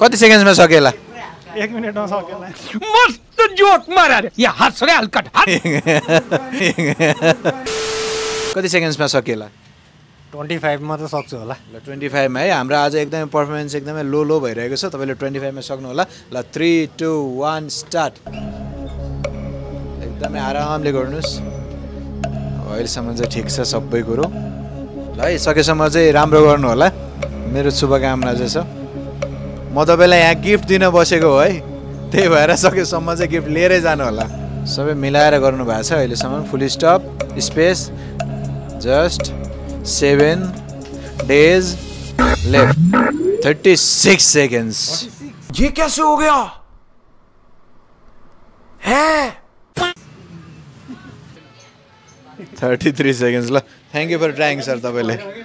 कति सेकेन्ड्समा सकेला 1 मिनेटमा सकेला मस्त जोक मारा रे यहाँ हँस रे हल्कट कति सेकेन्ड्समा सकेला 25 मा त सक्छु होला ल 25 मा है हाम्रो आज एकदमै पर्फर्मेन्स एकदमै लो भइरहेको छ तपाईले 25 मा सक्नु होला ल 3 2 1 स्टार्ट एकदमै आरामले गर्नुस् अहिलेसम्म चाहिँ ठिक छ सबै कुरो ल है सकेसम्म चाहिँ राम्रो गर्नु होला मेरो शुभकामना चाहिँ छ म तपाईलाई यहाँ गिफ्ट दिन बसेको हो है त्यही भएर सकेसम्म चाहिँ गिफ्ट लिएरै जानु होला सबै मिलाएर गर्नु भएको छ अहिलेसम्म फुल stop space just 7 days left 36 seconds ये कैसे हो गया है 33 seconds ल thank you for trying sir तपाईले